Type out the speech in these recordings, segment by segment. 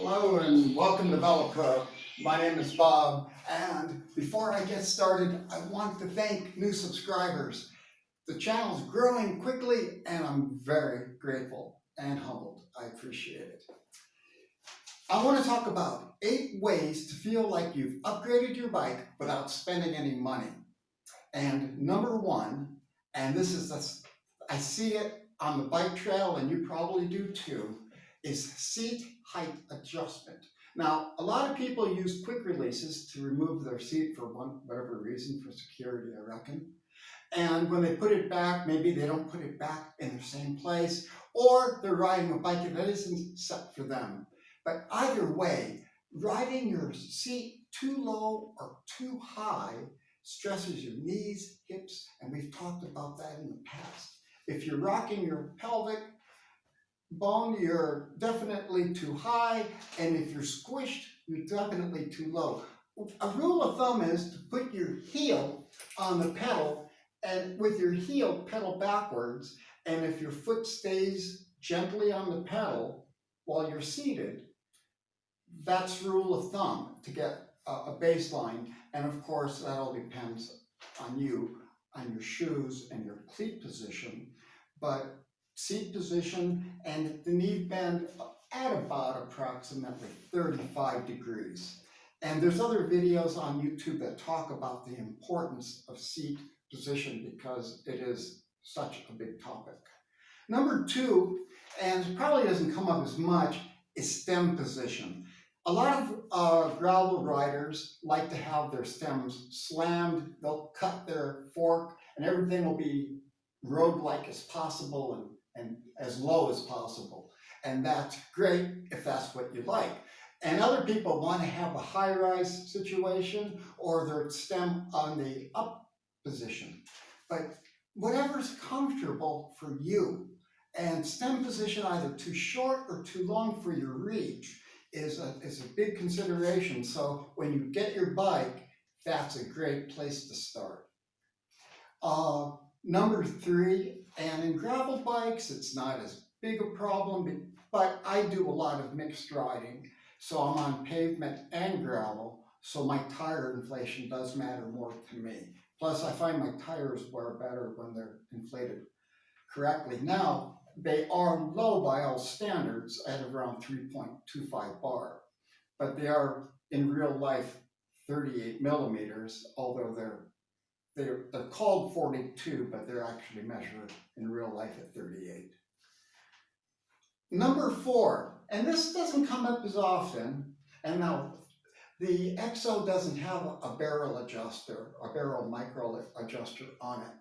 Hello and welcome to Velocro. My name is Bob, and before I get started, I want to thank new subscribers. The channel is growing quickly, and I'm very grateful and humbled. I appreciate it. I want to talk about 8 ways to feel like you've upgraded your bike without spending any money. And number 1, and this is I see it on the bike trail, and you probably do too, is seat height adjustment. Now, a lot of people use quick releases to remove their seat for whatever reason, for security, I reckon. And when they put it back, maybe they don't put it back in the same place, or they're riding a bike that isn't set for them. But either way, riding your seat too low or too high stresses your knees, hips, and we've talked about that in the past. If you're rocking your pelvic bone, you're definitely too high, and if you're squished, you're definitely too low. A rule of thumb is to put your heel on the pedal, and with your heel, pedal backwards, and if your foot stays gently on the pedal while you're seated, that's rule of thumb to get a baseline. And of course, that all depends on you, on your shoes and your cleat position, but seat position and the knee bend at about approximately 35 degrees. And there's other videos on YouTube that talk about the importance of seat position because it is such a big topic. Number 2, and it probably doesn't come up as much, is stem position. A lot of gravel riders like to have their stems slammed. They'll cut their fork and everything will be road-like as possible and as low as possible. And that's great if that's what you like. And other people want to have a high-rise situation or their stem on the up position. But whatever's comfortable for you. And stem position either too short or too long for your reach is a big consideration. So when you get your bike, that's a great place to start. Number 3, and in gravel bikes, it's not as big a problem, but I do a lot of mixed riding. So I'm on pavement and gravel, so my tire inflation does matter more to me. Plus, I find my tires wear better when they're inflated correctly. Now, they are low by all standards at around 3.25 bar, but they are in real life 38 millimeters, although they're called 42, but they're actually measured in real life at 38. Number 4, and this doesn't come up as often, and now the EXO doesn't have a barrel adjuster, a barrel micro adjuster on it,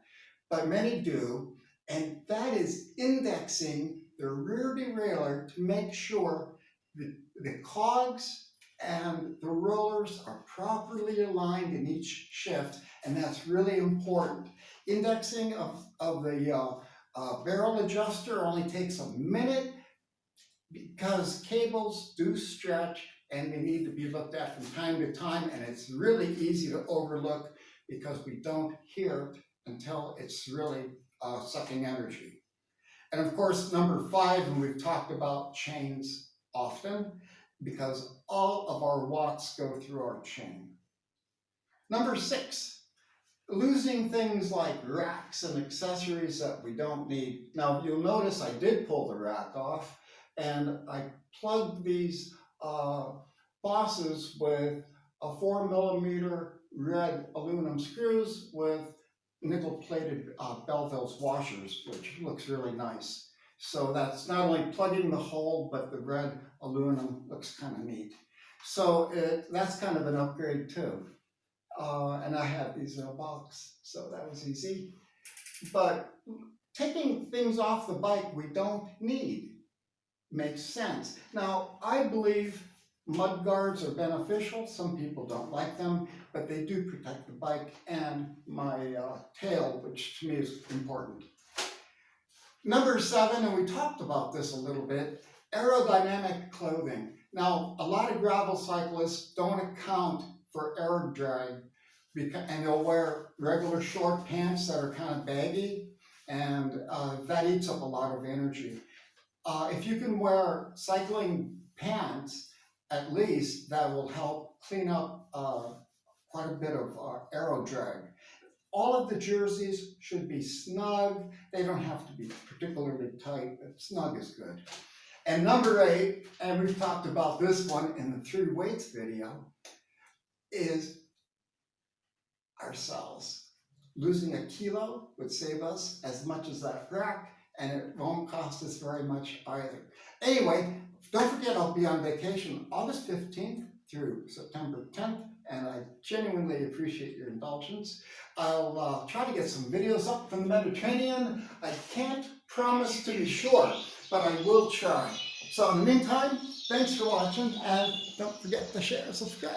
but many do, and that is indexing the rear derailleur to make sure the cogs and the rollers are properly aligned in each shift, and that's really important. Indexing of the barrel adjuster only takes a minute because cables do stretch and they need to be looked at from time to time, and it's really easy to overlook because we don't hear it until it's really sucking energy. And of course, number 5, and we've talked about chains often, because all of our watts go through our chain. Number 6, losing things like racks and accessories that we don't need. Now, you'll notice I did pull the rack off, and I plugged these bosses with a 4mm red aluminum screws with nickel-plated Belleville's washers, which looks really nice. So that's not only plugging the hole, but the red aluminum looks kind of neat. So that's kind of an upgrade too. And I had these in a box, so that was easy. But taking things off the bike we don't need makes sense. Now, I believe mud guards are beneficial. Some people don't like them, but they do protect the bike and my tail, which to me is important. Number 7, and we talked about this a little bit, aerodynamic clothing. Now, a lot of gravel cyclists don't account for air drag, and they'll wear regular short pants that are kind of baggy, and that eats up a lot of energy. If you can wear cycling pants at least that will help clean up quite a bit of aero drag. All of the jerseys should be snug. They don't have to be particularly tight, but snug is good. And number 8, and we've talked about this one in the 3 weights video, is ourselves. Losing a kilo would save us as much as that rack, and it won't cost us very much either. Anyway, don't forget I'll be on vacation August 15th through September 10th, and I genuinely appreciate your indulgence. I'll try to get some videos up from the Mediterranean. I can't promise to be sure, but I will try. So in the meantime, thanks for watching, and don't forget to share and subscribe.